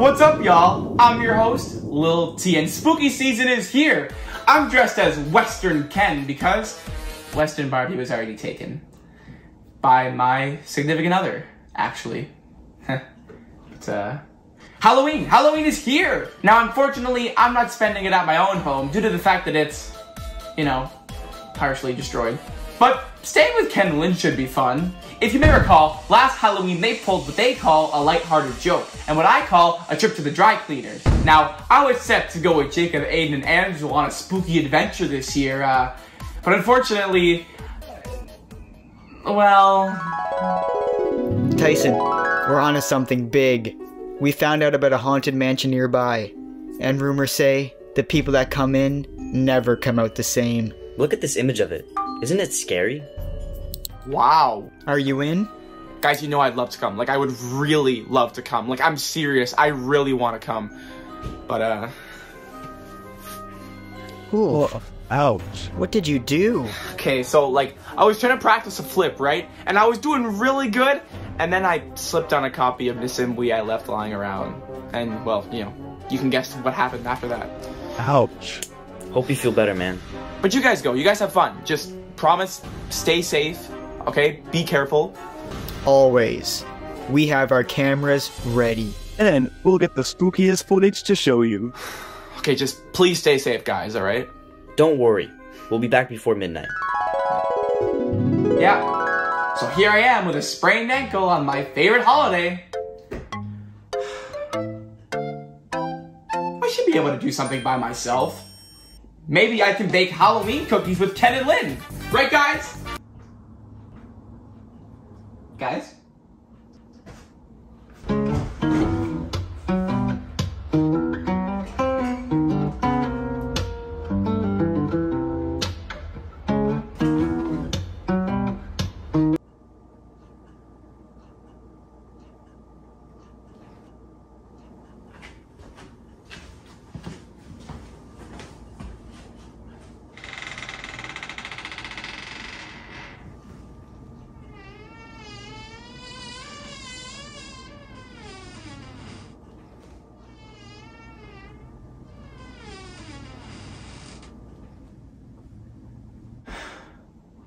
What's up, y'all? I'm your host, Lil T, and spooky season is here. I'm dressed as Western Ken because Western Barbie was already taken by my significant other, actually. But, Halloween! Halloween is here! Now, unfortunately, I'm not spending it at my own home due to the fact that it's, you know, partially destroyed. But staying with Ken Lynn should be fun. If you may recall, last Halloween they pulled what they call a lighthearted joke, and what I call a trip to the dry cleaners. Now, I was set to go with Jacob, Aiden, and Angela on a spooky adventure this year, but unfortunately, well... Tyson, we're onto something big. We found out about a haunted mansion nearby, and rumors say the people that come in never come out the same. Look at this image of it. Isn't it scary? Wow. Are you in? Guys, you know I'd love to come. Like, I would really love to come. Like, I'm serious. I really want to come. But, Ooh. Oh, ouch. What did you do? okay, so, like, I was trying to practice a flip, right? And I was doing really good, and then I slipped on a copy of Miss Imwe I left lying around. And, well, you know, you can guess what happened after that. Ouch. Hope you feel better, man. But you guys go. You guys have fun. Just promise, stay safe, okay? Be careful. Always. We have our cameras ready. And we'll get the spookiest footage to show you. Okay, just please stay safe, guys, alright? Don't worry. We'll be back before midnight. Yeah. So here I am with a sprained ankle on my favorite holiday. I should be able to do something by myself. Maybe I can bake Halloween cookies with Ken and Lynn. Right, guys? Guys?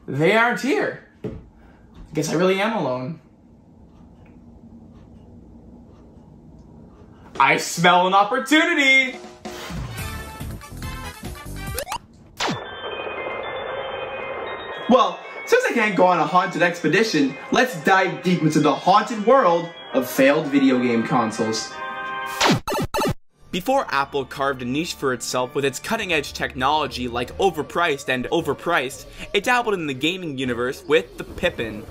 They aren't here. I guess I really am alone. I smell an opportunity! Well, since I can't go on a haunted expedition, let's dive deep into the haunted world of failed video game consoles. Before Apple carved a niche for itself with its cutting-edge technology like overpriced and overpriced, it dabbled in the gaming universe with the Pippen.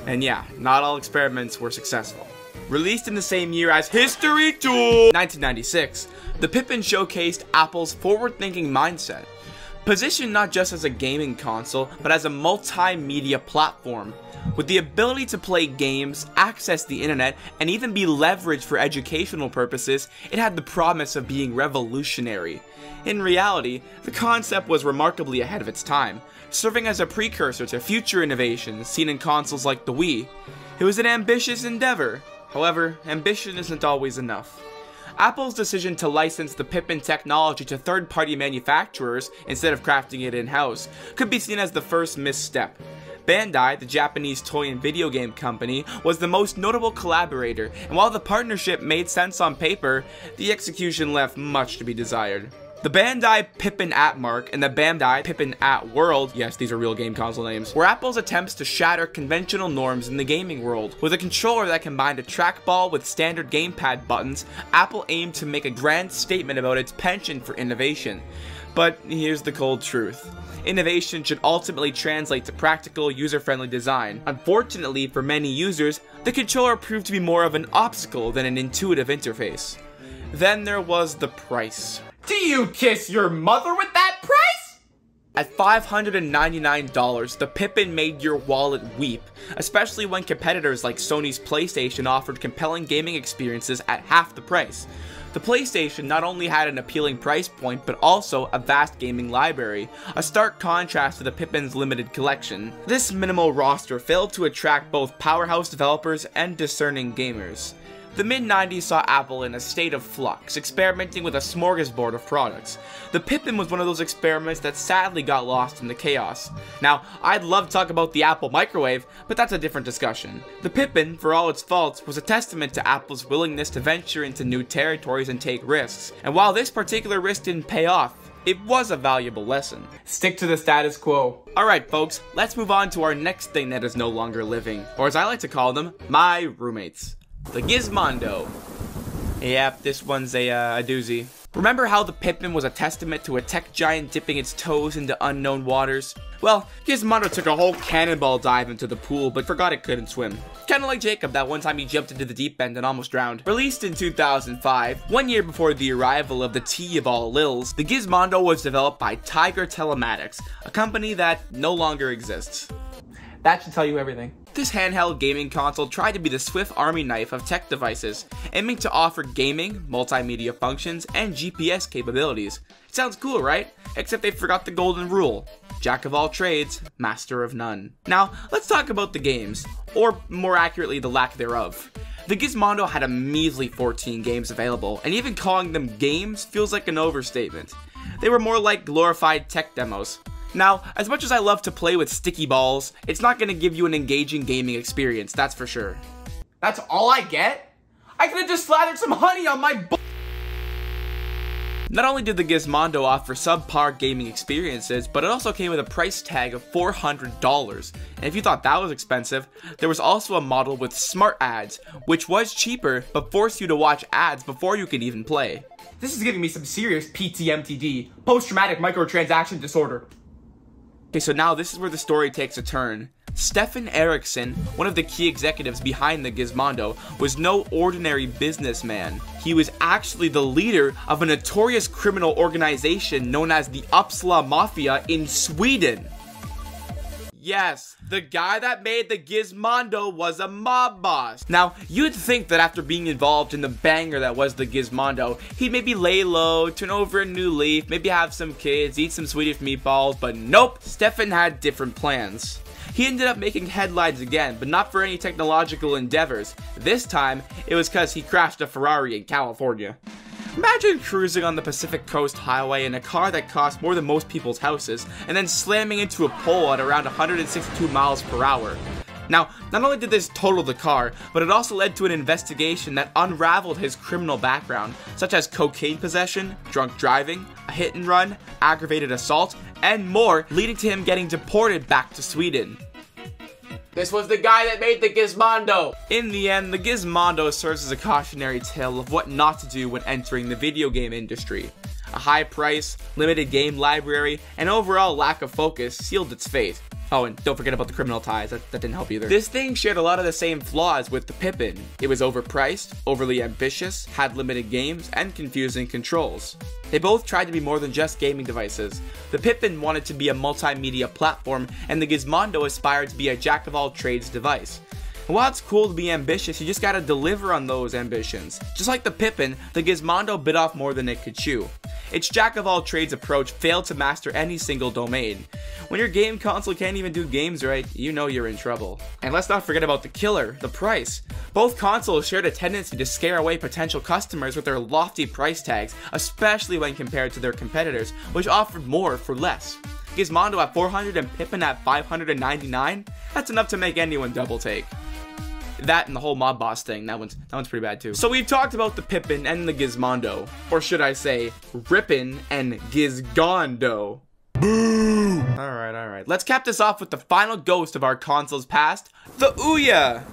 And yeah, not all experiments were successful. Released in the same year as History Tool 1996, the Pippen showcased Apple's forward-thinking mindset. Positioned not just as a gaming console, but as a multimedia platform. With the ability to play games, access the internet, and even be leveraged for educational purposes, it had the promise of being revolutionary. In reality, the concept was remarkably ahead of its time, serving as a precursor to future innovations seen in consoles like the Wii. It was an ambitious endeavor. However, ambition isn't always enough. Apple's decision to license the Pippen technology to third-party manufacturers instead of crafting it in-house could be seen as the first misstep. Bandai, the Japanese toy and video game company, was the most notable collaborator, and while the partnership made sense on paper, the execution left much to be desired. The Bandai Pippen at Mark and the Bandai Pippen at World, yes, these are real game console names, were Apple's attempts to shatter conventional norms in the gaming world. With a controller that combined a trackball with standard gamepad buttons, Apple aimed to make a grand statement about its penchant for innovation. But here's the cold truth. Innovation should ultimately translate to practical, user-friendly design. Unfortunately for many users, the controller proved to be more of an obstacle than an intuitive interface. Then there was the price. Do you kiss your mother with that price? At $599, the Pippen made your wallet weep, especially when competitors like Sony's PlayStation offered compelling gaming experiences at half the price. The PlayStation not only had an appealing price point, but also a vast gaming library, a stark contrast to the Pippen's limited collection. This minimal roster failed to attract both powerhouse developers and discerning gamers. The mid-90s saw Apple in a state of flux, experimenting with a smorgasbord of products. The Pippen was one of those experiments that sadly got lost in the chaos. Now, I'd love to talk about the Apple microwave, but that's a different discussion. The Pippen, for all its faults, was a testament to Apple's willingness to venture into new territories and take risks. And while this particular risk didn't pay off, it was a valuable lesson. Stick to the status quo. Alright folks, let's move on to our next thing that is no longer living, or as I like to call them, my roommates. The Gizmondo. Yep, this one's a doozy. Remember how the Pippen was a testament to a tech giant dipping its toes into unknown waters? Well, Gizmondo took a whole cannonball dive into the pool, but forgot it couldn't swim. Kinda like Jacob that one time he jumped into the deep end and almost drowned. Released in 2005, 1 year before the arrival of the tea of all lils, the Gizmondo was developed by Tiger Telematics, a company that no longer exists. That should tell you everything. This handheld gaming console tried to be the Swift Army knife of tech devices, aiming to offer gaming, multimedia functions, and GPS capabilities. It sounds cool, right? Except they forgot the golden rule. Jack of all trades, master of none. Now, let's talk about the games, or more accurately, the lack thereof. The Gizmondo had a measly 14 games available, and even calling them games feels like an overstatement. They were more like glorified tech demos. Now, as much as I love to play with sticky balls, it's not going to give you an engaging gaming experience, that's for sure. That's all I get? I could have just slathered some honey on my butt. Not only did the Gizmondo offer subpar gaming experiences, but it also came with a price tag of $400. And if you thought that was expensive, there was also a model with smart ads, which was cheaper, but forced you to watch ads before you could even play. This is giving me some serious PTMTD, post-traumatic microtransaction disorder. Okay, so now this is where the story takes a turn. Stefan Eriksson, one of the key executives behind the Gizmondo, was no ordinary businessman. He was actually the leader of a notorious criminal organization known as the Uppsala Mafia in Sweden. Yes, the guy that made the Gizmondo was a mob boss. Now, you'd think that after being involved in the banger that was the Gizmondo, he'd maybe lay low, turn over a new leaf, maybe have some kids, eat some Swedish meatballs, but nope, Stefan had different plans. He ended up making headlines again, but not for any technological endeavors. This time, it was because he crashed a Ferrari in California. Imagine cruising on the Pacific Coast Highway in a car that cost more than most people's houses, and then slamming into a pole at around 162 miles per hour. Now, not only did this total the car, but it also led to an investigation that unraveled his criminal background, such as cocaine possession, drunk driving, a hit and run, aggravated assault, and more, leading to him getting deported back to Sweden. This was the guy that made the Gizmondo. In the end, the Gizmondo serves as a cautionary tale of what not to do when entering the video game industry. A high price, limited game library, and overall lack of focus sealed its fate. Oh, and don't forget about the criminal ties, that didn't help either. This thing shared a lot of the same flaws with the Pippen. It was overpriced, overly ambitious, had limited games, and confusing controls. They both tried to be more than just gaming devices. The Pippen wanted to be a multimedia platform, and the Gizmondo aspired to be a jack-of-all-trades device. And while it's cool to be ambitious, you just gotta deliver on those ambitions. Just like the Pippen, the Gizmondo bit off more than it could chew. Its jack-of-all-trades approach failed to master any single domain. When your game console can't even do games right, you know you're in trouble. And let's not forget about the killer, the price. Both consoles shared a tendency to scare away potential customers with their lofty price tags, especially when compared to their competitors, which offered more for less. Gizmondo at $400 and Pippen at $599? That's enough to make anyone double take. That and the whole mob boss thing, that one's pretty bad too. So we've talked about the Pippen and the Gizmondo, or should I say, Rippin' and Gizgondo. Boo! Alright. Let's cap this off with the final ghost of our console's past, the Ouya!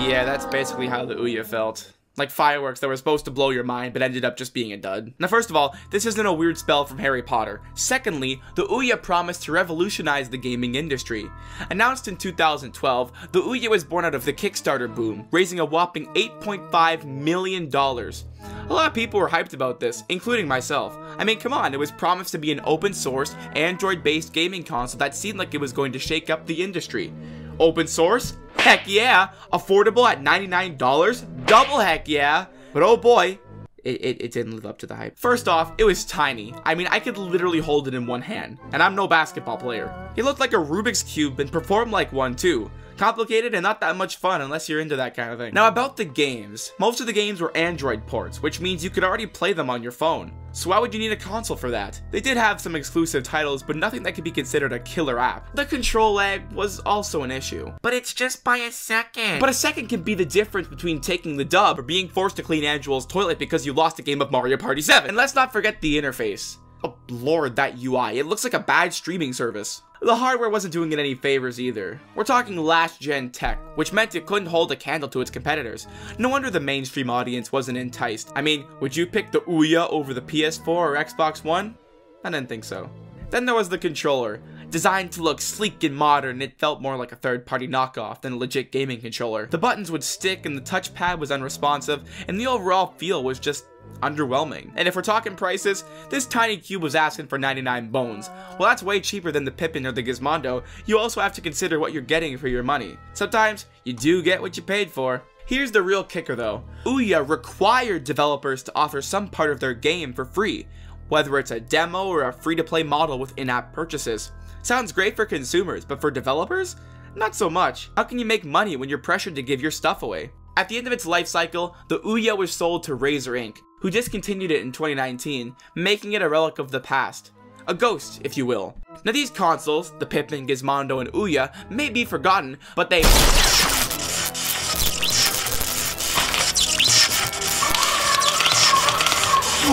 Yeah, that's basically how the Ouya felt. Like fireworks that were supposed to blow your mind, but ended up just being a dud. Now, first of all, this isn't a weird spell from Harry Potter. Secondly, the Ouya promised to revolutionize the gaming industry. Announced in 2012, the Ouya was born out of the Kickstarter boom, raising a whopping $8.5 million. A lot of people were hyped about this, including myself. I mean, come on, it was promised to be an open-source, Android-based gaming console that seemed like it was going to shake up the industry. Open source? Heck yeah! Affordable at $99? Double heck yeah! But oh boy, it didn't live up to the hype. First off, it was tiny. I mean, I could literally hold it in one hand, and I'm no basketball player. It looked like a Rubik's Cube and performed like one too. Complicated and not that much fun unless you're into that kind of thing. Now about the games. Most of the games were Android ports, which means you could already play them on your phone. So why would you need a console for that? They did have some exclusive titles, but nothing that could be considered a killer app. The control lag was also an issue. But it's just by a second. But a second can be the difference between taking the dub or being forced to clean Angela's toilet because you lost a game of Mario Party 7. And let's not forget the interface. Oh lord, that UI. It looks like a bad streaming service. The hardware wasn't doing it any favors either. We're talking last-gen tech, which meant it couldn't hold a candle to its competitors. No wonder the mainstream audience wasn't enticed. I mean, would you pick the Ouya over the PS4 or Xbox One? I didn't think so. Then there was the controller. Designed to look sleek and modern, it felt more like a third-party knockoff than a legit gaming controller. The buttons would stick and the touchpad was unresponsive, and the overall feel was just underwhelming. And if we're talking prices, this tiny cube was asking for 99 bones. Well, that's way cheaper than the Pippen or the Gizmondo. You also have to consider what you're getting for your money. Sometimes, you do get what you paid for. Here's the real kicker though. Ouya required developers to offer some part of their game for free, whether it's a demo or a free-to-play model with in-app purchases. Sounds great for consumers, but for developers? Not so much. How can you make money when you're pressured to give your stuff away? At the end of its life cycle, the Ouya was sold to Razer Inc., who discontinued it in 2019, making it a relic of the past. A ghost, if you will. Now these consoles, the Pippen, Gizmondo, and Ouya, may be forgotten, but they...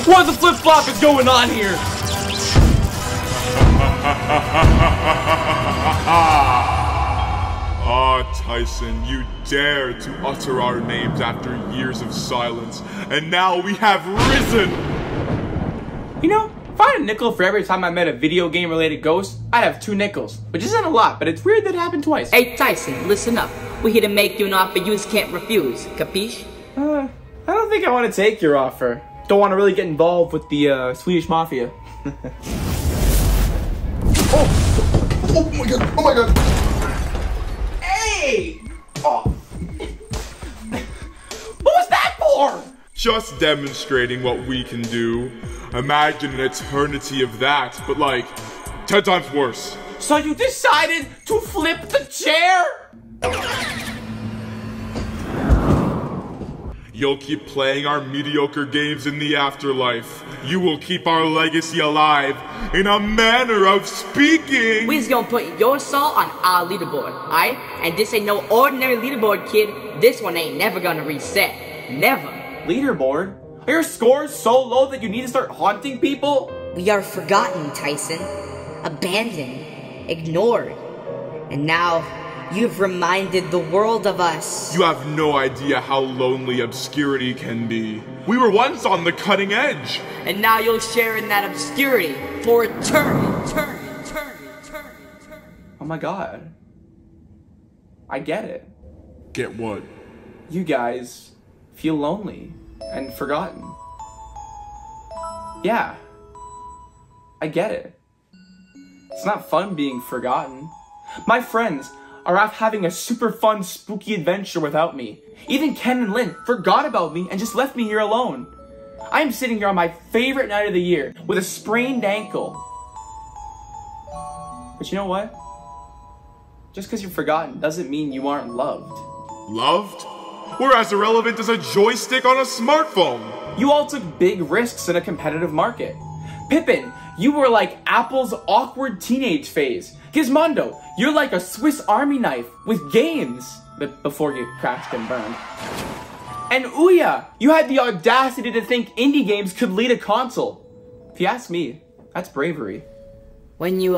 What the flip-flop is going on here? Ah, Tyson, you dare to utter our names after years of silence, and now we have risen! You know, if I had a nickel for every time I met a video game related ghost, I'd have 2 nickels, which isn't a lot, but it's weird that it happened twice. Hey Tyson, listen up. We're here to make you an offer you just can't refuse, capiche? I don't think I want to take your offer. Don't want to really get involved with the Swedish Mafia. Oh my god, oh my god! Hey! Oh. What was that for? Just demonstrating what we can do. Imagine an eternity of that, but like, 10 times worse. So you decided to flip the chair? You'll keep playing our mediocre games in the afterlife. You will keep our legacy alive in a manner of speaking. We just gonna put your salt on our leaderboard, alright? And this ain't no ordinary leaderboard, kid. This one ain't never gonna reset. Never. Leaderboard? Are your scores so low that you need to start haunting people? We are forgotten, Tyson. Abandoned. Ignored. And now, you've reminded the world of us. You have no idea how lonely obscurity can be. We were once on the cutting edge. And now you'll share in that obscurity for eternity. Oh my god. I get it. Get what? You guys feel lonely and forgotten. Yeah. I get it. It's not fun being forgotten. My friends are off having a super fun, spooky adventure without me. Even Ken and Lynn forgot about me and just left me here alone. I am sitting here on my favorite night of the year with a sprained ankle. But you know what? Just because you're forgotten doesn't mean you aren't loved. Loved? We're as irrelevant as a joystick on a smartphone. You all took big risks in a competitive market. Pippen, you were like Apple's awkward teenage phase. Gizmondo, you're like a Swiss Army knife with games. But before you crashed and burned. And Ouya, you had the audacity to think indie games could lead a console. If you ask me, that's bravery. When you,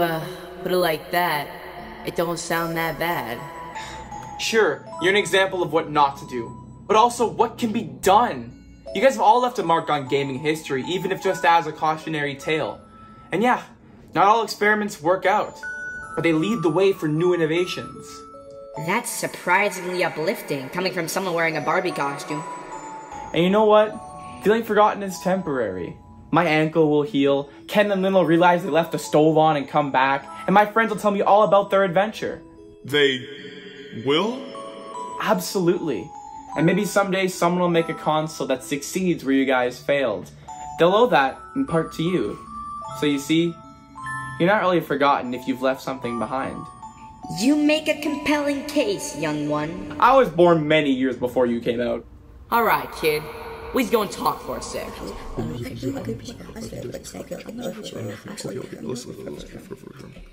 put it like that, it don't sound that bad. Sure, you're an example of what not to do, but also what can be done. You guys have all left a mark on gaming history, even if just as a cautionary tale. And yeah, not all experiments work out, but they lead the way for new innovations. That's surprisingly uplifting, coming from someone wearing a Barbie costume. And you know what? Feeling forgotten is temporary. My ankle will heal, Ken and Lynn will realize they left the stove on and come back, and my friends will tell me all about their adventure. They will? Absolutely. And maybe someday someone will make a console that succeeds where you guys failed. They'll owe that, in part, to you. So you see, you're not really forgotten if you've left something behind. You make a compelling case, young one. I was born many years before you came out. Alright, kid. We's gonna talk for a sec.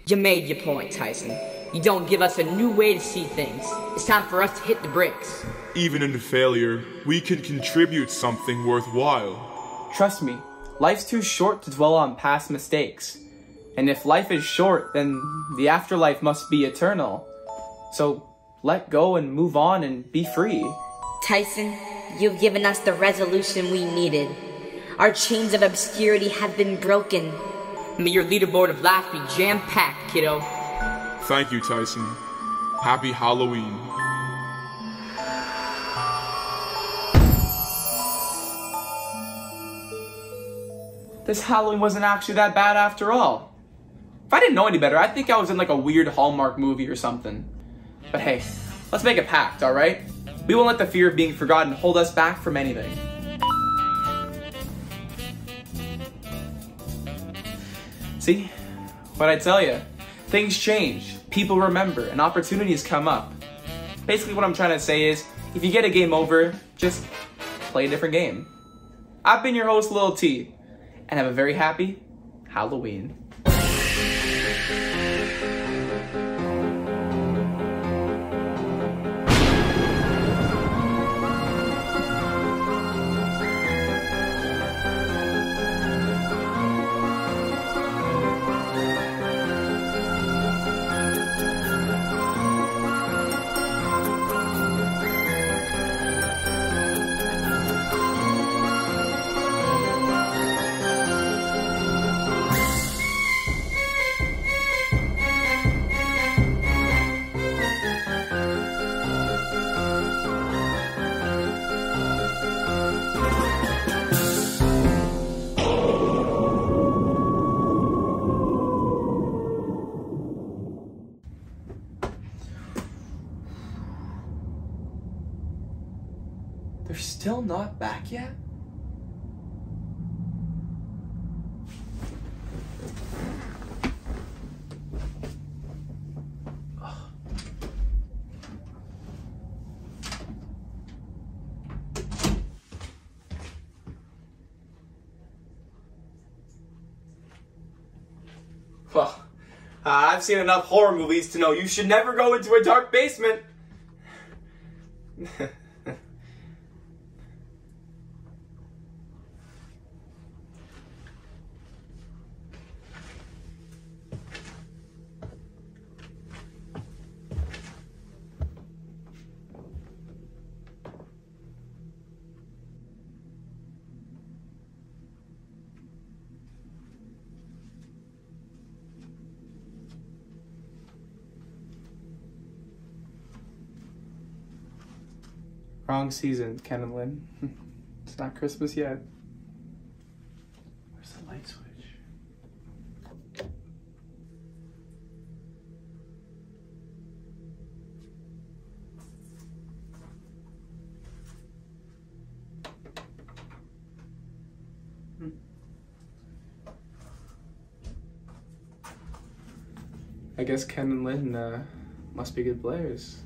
You made your point, Tyson. You don't give us a new way to see things. It's time for us to hit the bricks. Even in failure, we can contribute something worthwhile. Trust me, life's too short to dwell on past mistakes. And if life is short, then the afterlife must be eternal. So let go and move on and be free. Tyson, you've given us the resolution we needed. Our chains of obscurity have been broken. May your leaderboard of life be jam-packed, kiddo. Thank you, Tyson. Happy Halloween. This Halloween wasn't actually that bad after all. If I didn't know any better, I'd think I was in like a weird Hallmark movie or something. But hey, let's make a pact, alright? We won't let the fear of being forgotten hold us back from anything. See? What'd I tell you? Things change, people remember, and opportunities come up. Basically what I'm trying to say is, if you get a game over, just play a different game. I've been your host, Lil T, and have a very happy Halloween. They're still not back yet? Well, I've seen enough horror movies to know you should never go into a dark basement. Wrong season, Ken and Lynn. It's not Christmas yet. Where's the light switch? I guess Ken and Lynn must be good players.